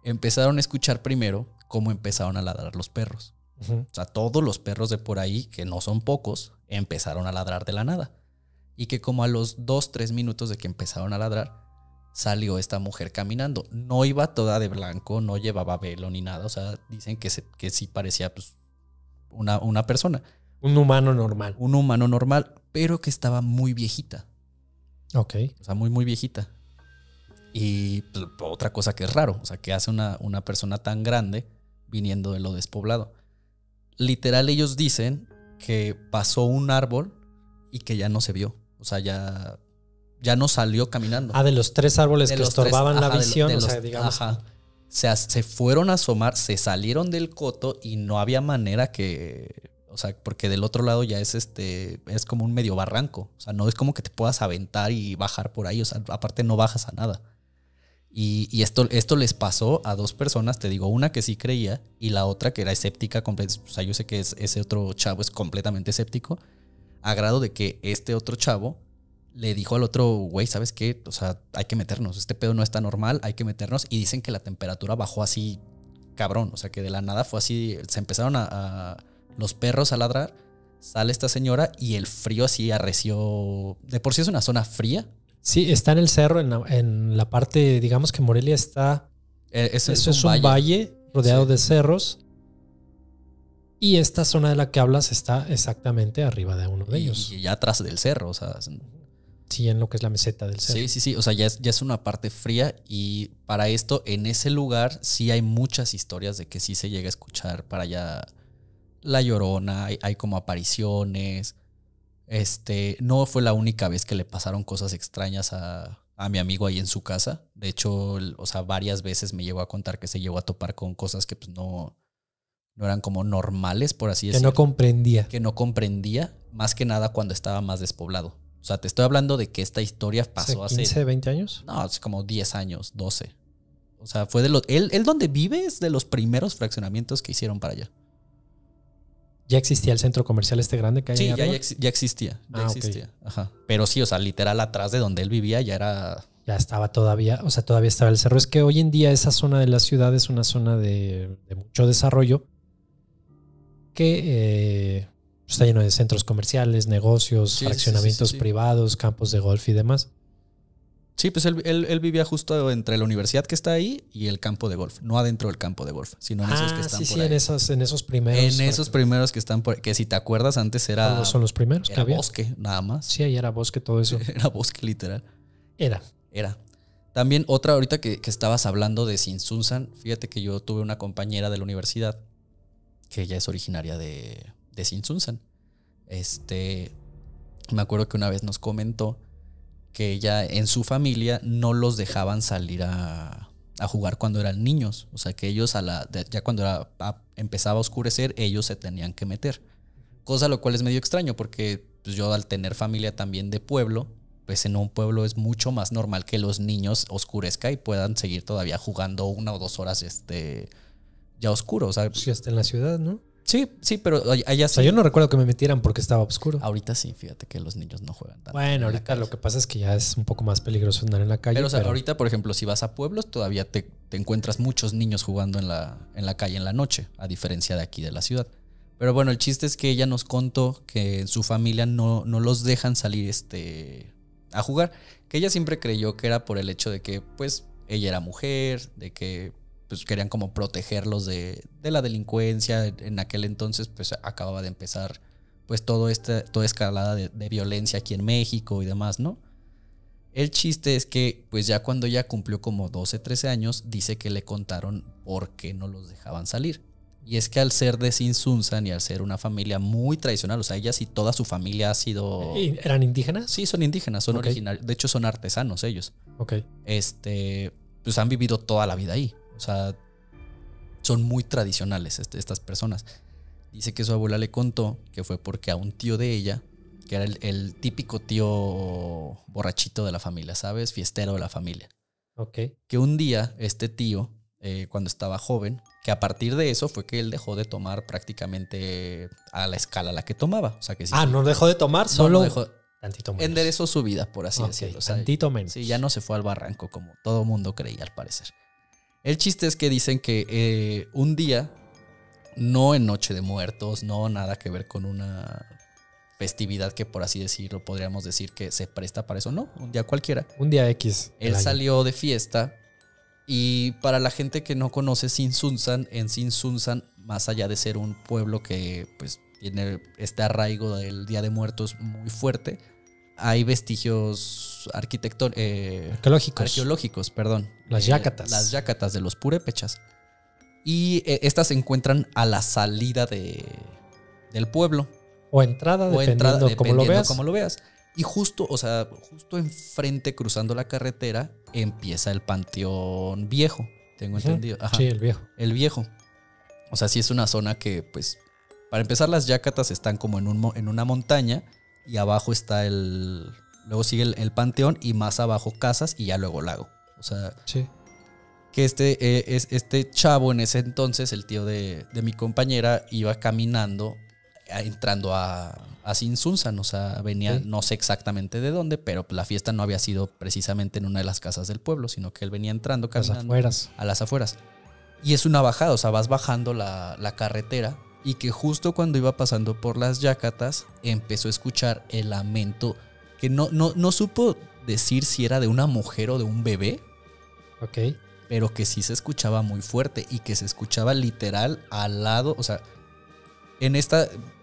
empezaron a escuchar primero cómo empezaron a ladrar los perros. Ujú. O sea, todos los perros de por ahí, que no son pocos, empezaron a ladrar de la nada. Y que como a los 2-3 minutos de que empezaron a ladrar, salió esta mujer caminando. No iba toda de blanco, no llevaba velo ni nada. O sea, dicen que sí parecía pues, una persona. Un humano normal. Un humano normal, pero que estaba muy viejita. Ok. O sea, muy, muy viejita. Y pues, otra cosa que es raro, o sea, que hace una persona tan grande viniendo de lo despoblado. Literal, ellos dicen que pasó un árbol y que ya no se vio. O sea, ya no salió caminando. Ah, de los 3 árboles De que los estorbaban tres, la ajá, visión, de o sea, los- digamos. ajá. Se fueron a asomar, se salieron del coto y no había manera que... O sea, porque del otro lado ya es como un medio barranco. O sea, no es como que te puedas aventar y bajar por ahí. O sea, aparte no bajas a nada. Y esto les pasó a 2 personas, te digo, una que sí creía y la otra que era escéptica. O sea, yo sé que ese otro chavo es completamente escéptico, a grado de que este otro chavo le dijo al otro, güey, ¿sabes qué? O sea, hay que meternos, este pedo no está normal, hay que meternos. Y dicen que la temperatura bajó así, cabrón, o sea, que de la nada fue así, se empezaron los perros a ladrar, sale esta señora y el frío así arreció. De por sí es una zona fría. Sí, está en el cerro, en la parte, digamos que Morelia está... Eso Eso es un valle rodeado Sí. de cerros. Y esta zona de la que hablas está exactamente arriba de uno de ellos. Y ya atrás del cerro, o sea. Sí, en lo que es la meseta del cerro. Sí. O sea, ya es una parte fría. Y para esto, en ese lugar, sí hay muchas historias de que sí se llega a escuchar para allá La Llorona. Hay como apariciones. No fue la única vez que le pasaron cosas extrañas a mi amigo ahí en su casa. De hecho, o sea, varias veces me llegó a contar que se llegó a topar con cosas que pues no eran como normales, por así Que decirlo. no comprendía. Que no comprendía, más que nada cuando estaba más despoblado. O sea, te estoy hablando de que esta historia pasó ¿Hace 15, 20 años? No, hace como 10 años, 12. O sea, fue de los... Él donde vive es de los primeros fraccionamientos que hicieron para allá. ¿Ya existía el centro comercial este grande que hay Sí, ahí ya arriba? existía. Ya Ah, ok. existía. Ajá. Pero sí, o sea, literal atrás de donde él vivía ya era... Ya estaba todavía, o sea, todavía estaba el cerro. Es que hoy en día esa zona de la ciudad es una zona de mucho desarrollo que está lleno de centros comerciales, negocios, Sí, fraccionamientos sí. privados, campos de golf y demás. Sí, pues él vivía justo entre la universidad que está ahí y el campo de golf. No adentro del campo de golf, sino en esos que están por ahí. en esos primeros. En esos primeros que están por... Que si te acuerdas, antes era... Son los primeros que Era había. bosque, nada más. Sí, ahí era bosque, todo eso. Era bosque, literal. Era. También otra ahorita que estabas hablando de Sinsunzan. Fíjate que yo tuve una compañera de la universidad que ella es originaria de Sinsunzan. Me acuerdo que una vez nos comentó que ella en su familia no los dejaban salir a jugar cuando eran niños. O sea, que ellos ya cuando empezaba a oscurecer, ellos se tenían que meter. Cosa lo cual es medio extraño porque pues, yo al tener familia también de pueblo, pues en un pueblo es mucho más normal que los niños oscurezca y puedan seguir todavía jugando 1 o 2 horas ya oscuro. O sea, Sí, hasta en la ciudad, ¿no? sí, pero allá O sea, sí. yo no recuerdo que me metieran porque estaba oscuro. Ahorita sí, fíjate que los niños no juegan tanto. Bueno, en la ahorita calle. lo que pasa es que ya es un poco más peligroso andar en la calle. Pero, o sea, ahorita, por ejemplo, si vas a pueblos, todavía te encuentras muchos niños jugando en la calle en la noche, a diferencia de aquí de la ciudad. Pero bueno, el chiste es que ella nos contó que en su familia no los dejan salir a jugar. Que ella siempre creyó que era por el hecho de que, pues, ella era mujer, de que pues querían como protegerlos de la delincuencia. En aquel entonces, pues, acababa de empezar pues toda escalada de violencia aquí en México y demás, ¿no? El chiste es que, pues ya cuando ella cumplió como 12, 13 años, dice que le contaron por qué no los dejaban salir. Y es que al ser de Sinsunzan y al ser una familia muy tradicional, o sea, ella sí toda su familia ha sido... ¿Eran indígenas? Sí, son indígenas, son Ok. originarios. De hecho, son artesanos ellos. Ok. Pues han vivido toda la vida ahí. O sea, son muy tradicionales estas personas. Dice que su abuela le contó que fue porque a un tío de ella, que era el típico tío borrachito de la familia, ¿sabes? Fiestero de la familia. Ok. Que un día este tío, cuando estaba joven, que a partir de eso fue que él dejó de tomar prácticamente a la escala a la que tomaba. O sea que sí. No dejó de tomar, No, solo no dejó, tantito menos. enderezó su vida, por así Ok, decirlo. O sea, tantito menos. sí, ya no se fue al barranco como todo mundo creía, al parecer. El chiste es que dicen que un día, no en Noche de Muertos, no nada que ver con una festividad que por así decirlo podríamos decir que se presta para eso, no, un día cualquiera. Un día X. Él salió de fiesta y para la gente que no conoce Sinsunzan, en Sinsunzan, más allá de ser un pueblo que pues tiene este arraigo del Día de Muertos muy fuerte, hay vestigios arqueológicos, perdón. Las yácatas. Las yácatas de los purépechas. Y estas se encuentran a la salida del pueblo. O entrada, dependiendo como lo veas. Y justo enfrente, cruzando la carretera, empieza el Panteón Viejo. Tengo entendido. Ajá. Sí, el viejo. El Viejo. O sea, sí es una zona que, pues, para empezar, las yácatas están como en una montaña y abajo está luego sigue el panteón y más abajo casas y ya luego lago. O sea, sí. Que este chavo en ese entonces, el tío de mi compañera, iba caminando, entrando a Sinsunzan. O sea, venía, no sé exactamente de dónde, pero la fiesta no había sido precisamente en una de las casas del pueblo, sino que él venía entrando caminando a las afueras. Y es una bajada, o sea, vas bajando la carretera. Y que justo cuando iba pasando por las yácatas empezó a escuchar el lamento que no supo decir si era de una mujer o de un bebé. Ok. Pero que sí se escuchaba muy fuerte y que se escuchaba literal al lado, o sea, en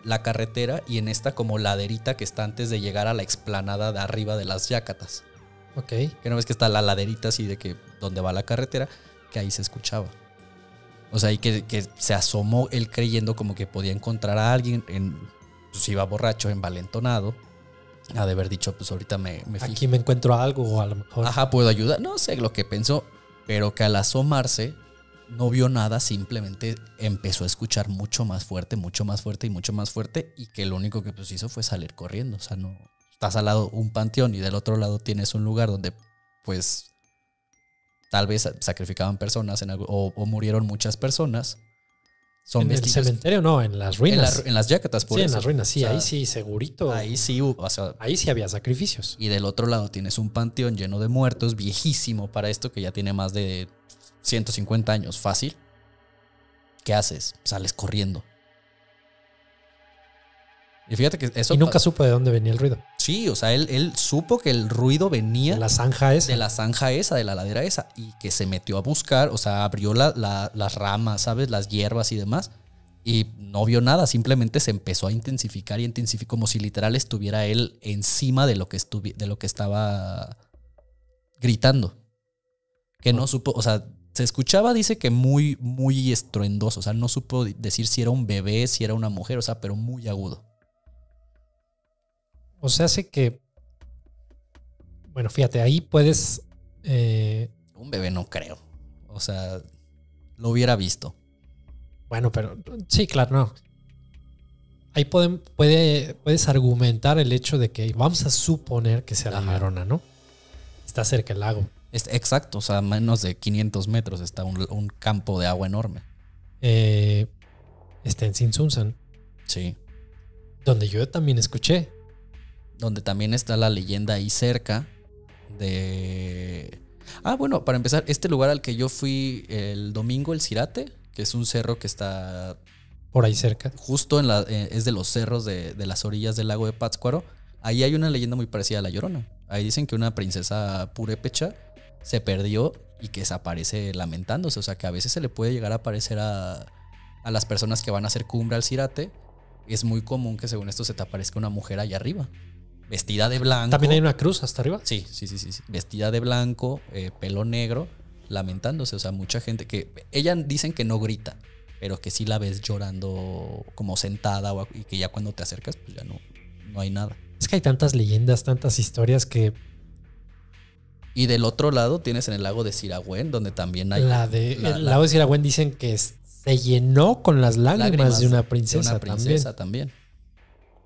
la carretera y en esta como laderita que está antes de llegar a la explanada de arriba de las yácatas. Ok. Que no ves que está la laderita así de que donde va la carretera, que ahí se escuchaba. O sea, y que se asomó él creyendo como que podía encontrar a alguien, pues iba borracho, envalentonado. Ha de haber dicho, pues ahorita me fijo. Aquí me encuentro algo o a lo mejor. Ajá, puedo ayudar. No sé lo que pensó, pero que al asomarse no vio nada, simplemente empezó a escuchar mucho más fuerte y mucho más fuerte y que lo único que pues hizo fue salir corriendo. O sea, no estás al lado un panteón y del otro lado tienes un lugar donde pues tal vez sacrificaban personas o murieron muchas personas. ¿En el cementerio? No, en las ruinas. En las yácatas, por eso. Sí, en las ruinas, sí, o sea, ahí sí, segurito. Ahí sí, o sea, ahí sí había sacrificios. Y del otro lado tienes un panteón lleno de muertos, viejísimo para esto, que ya tiene más de 150 años, fácil. ¿Qué haces? Sales corriendo. Y fíjate que eso... Y nunca supo de dónde venía el ruido. Sí, o sea, él supo que el ruido venía... De la zanja esa. De la zanja esa, de la ladera esa. Y que se metió a buscar, o sea, abrió las ramas, ¿sabes? Las hierbas y demás. Y no vio nada, simplemente se empezó a intensificar como si literal estuviera él encima de lo que estaba gritando. Que no supo, o sea, se escuchaba, dice que muy, muy estruendoso. O sea, no supo decir si era un bebé, si era una mujer, o sea, pero muy agudo. O sea, hace que... Bueno, fíjate, ahí puedes... Un bebé no creo. O sea, lo hubiera visto. Bueno, pero... Sí, claro, no. Ahí puedes argumentar el hecho de que vamos a suponer que sea la Llorona, ¿no? Está cerca el lago. Exacto, o sea, a menos de 500 metros está un campo de agua enorme. Está en Sinsunzan. Sí. Donde yo también escuché. Donde también está la leyenda ahí cerca de... bueno, para empezar, este lugar al que yo fui el domingo, el Cirate, que es un cerro que está... Por ahí cerca. Justo es de los cerros de las orillas del lago de Pátzcuaro. Ahí hay una leyenda muy parecida a La Llorona. Ahí dicen que una princesa purépecha se perdió y que se aparece lamentándose. O sea, que a veces se le puede llegar a aparecer a las personas que van a hacer cumbre al Cirate. Es muy común que según esto se te aparezca una mujer allá arriba. Vestida de blanco. ¿También hay una cruz hasta arriba? Sí. Vestida de blanco, pelo negro, lamentándose. O sea, mucha gente que... Ella dicen que no grita, pero que sí la ves llorando como sentada y que ya cuando te acercas, pues ya no hay nada. Es que hay tantas leyendas, tantas historias que... Y del otro lado tienes en el lago de Siragüen, donde también hay... El lago de Siragüen dicen que se llenó con las lágrimas de una princesa, también.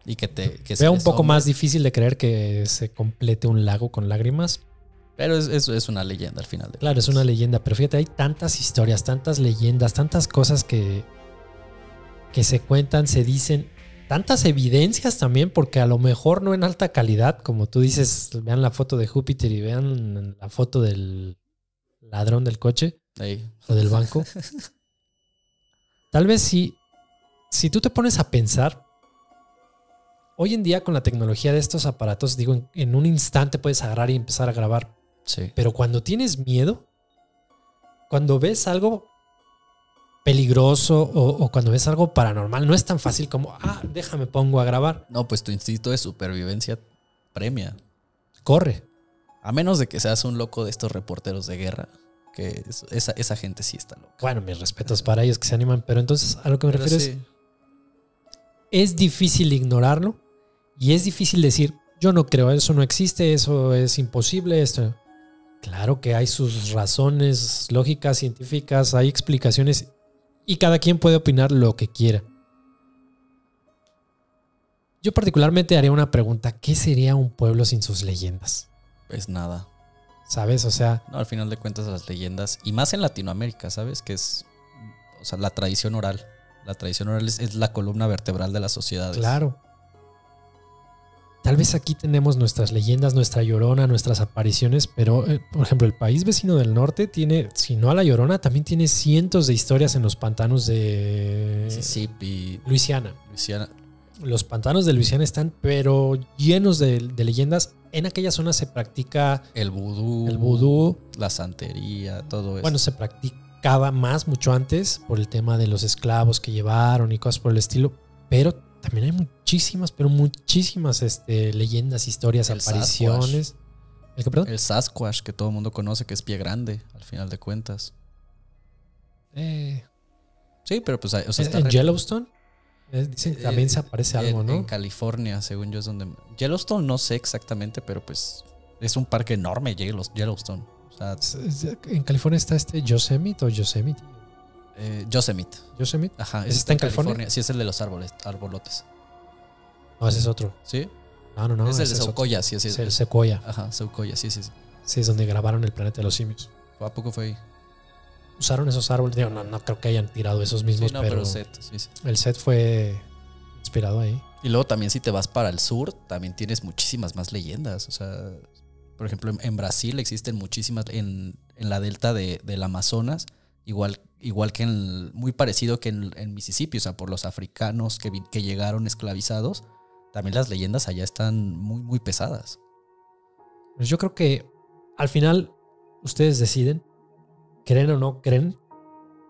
Y que veo un poco más difícil de creer que se complete un lago con lágrimas. Pero es una leyenda al final. Claro, es una leyenda. Pero fíjate, hay tantas historias, tantas leyendas, tantas cosas que se cuentan, se dicen. Tantas evidencias también, porque a lo mejor no en alta calidad, como tú dices, vean la foto de Júpiter y vean la foto del ladrón del coche. Ey. lo del banco. Tal vez si tú te pones a pensar, hoy en día con la tecnología de estos aparatos, digo, en un instante puedes agarrar y empezar a grabar. Sí. Pero cuando tienes miedo, cuando ves algo peligroso o cuando ves algo paranormal, no es tan fácil como, déjame pongo a grabar. No, pues tu instinto de supervivencia premia. Corre. A menos de que seas un loco de estos reporteros de guerra, que esa gente sí está loca. Bueno, mis respetos para ellos que se animan, pero entonces a lo que me Pero refiero sí. es difícil ignorarlo y es difícil decir, yo no creo, eso no existe, eso es imposible, esto. Claro que hay sus razones lógicas, científicas, hay explicaciones y cada quien puede opinar lo que quiera. Yo particularmente haría una pregunta, ¿qué sería un pueblo sin sus leyendas? Pues nada. ¿Sabes? O sea, No, al final de cuentas las leyendas, y más en Latinoamérica, ¿sabes? Que es, o sea, la tradición oral. La tradición oral es la columna vertebral de las sociedades. claro. Tal vez aquí tenemos nuestras leyendas, nuestra Llorona, nuestras apariciones, pero, por ejemplo, el país vecino del norte tiene, si no a la Llorona, también tiene cientos de historias en los pantanos de Mississippi, Luisiana. Luisiana. Los pantanos de Luisiana están, pero llenos de leyendas. En aquella zona se practica El vudú. el vudú. La santería, todo eso. Bueno, se practicaba más mucho antes por el tema de los esclavos que llevaron y cosas por el estilo, pero también hay muchísimas leyendas, historias, El apariciones. ¿El qué, perdón? El Sasquatch, que todo el mundo conoce, que es pie grande, al final de cuentas. Sí, pero pues, o sea, está en Yellowstone dicen, también se aparece algo, ¿no? En California, según yo, es donde... Yellowstone no sé exactamente, pero pues es un parque enorme, Yellowstone. O sea, En California está Yosemite o Yosemite. Yosemite. Yosemite. Ajá. ¿Ese está en California? Sí, es el de los arbolotes. No, ese es otro. ¿Sí? No. es el ese de otro. Sequoia, sí. Es el Sequoia. Ajá, Sequoia, sí. Sí, es donde grabaron el planeta de los simios. ¿A poco fue ahí? Usaron esos árboles. Digo, no creo que hayan tirado esos mismos, Sí, no, pero set, sí. el set fue inspirado ahí. Y luego también si te vas para el sur, también tienes muchísimas más leyendas. O sea, por ejemplo, en Brasil existen muchísimas, en la delta del Amazonas, igual que muy parecido que en Mississippi, o sea, por los africanos que llegaron esclavizados, también las leyendas allá están muy, muy pesadas. Pues yo creo que al final ustedes deciden, creen o no creen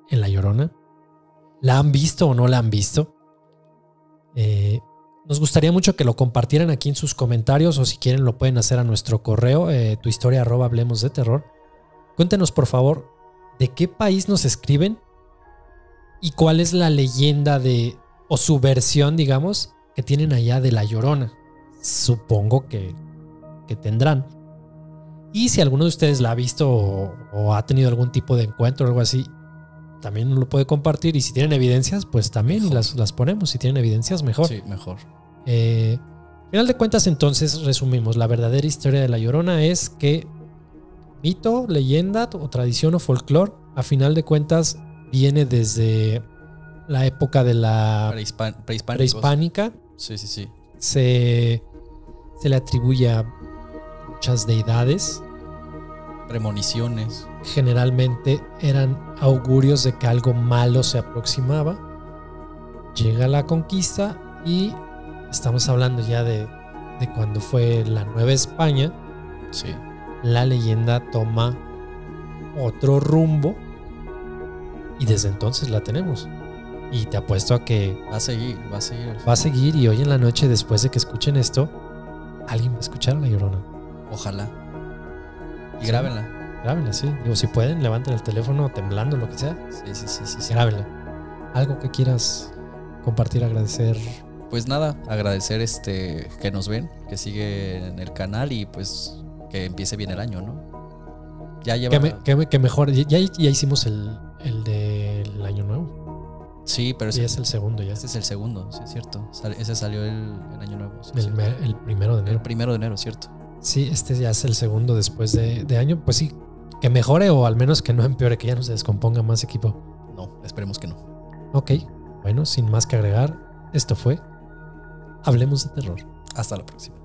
en La Llorona. ¿La han visto o no la han visto? Nos gustaría mucho que lo compartieran aquí en sus comentarios o si quieren lo pueden hacer a nuestro correo, tuhistoria@hablemosdeterror. Cuéntenos por favor de qué país nos escriben y cuál es la leyenda o su versión, digamos, que tienen allá de La Llorona. Supongo que tendrán. Y si alguno de ustedes la ha visto o ha tenido algún tipo de encuentro o algo así, también nos lo puede compartir. Y si tienen evidencias, pues también y las ponemos. Si tienen evidencias, mejor. Sí, mejor. Final de cuentas, entonces, resumimos. La verdadera historia de La Llorona es que mito, leyenda o tradición o folclore, a final de cuentas, viene desde la época de la prehispánica. Sí. Se le atribuye a muchas deidades. Premoniciones. Generalmente eran augurios de que algo malo se aproximaba. Llega la conquista y estamos hablando ya de cuando fue la Nueva España. Sí. La leyenda toma otro rumbo y desde entonces la tenemos. Y te apuesto a que Va a seguir. va a seguir y hoy en la noche, después de que escuchen esto, alguien va a escuchar a La Llorona. Ojalá. Y Sí. grábenla. Grábenla, sí. Digo, si pueden, levanten el teléfono temblando, lo que sea. Sí. Grábenla. Algo que quieras compartir, agradecer. Pues nada, agradecer que nos ven, que sigue en el canal y pues que empiece bien el año, ¿no? Ya lleva... Que mejor. Ya hicimos el del año nuevo. Sí, pero Sí, es el segundo ya. este es el segundo, sí, es cierto. Ese salió el año nuevo. Sí, El 1 de enero. El 1 de enero, cierto. Sí, este ya es el segundo después de año. Pues sí, que mejore o al menos que no empeore, que ya no se descomponga más equipo. No, esperemos que no. Ok, bueno, sin más que agregar, esto fue Hablemos de Terror. Hasta la próxima.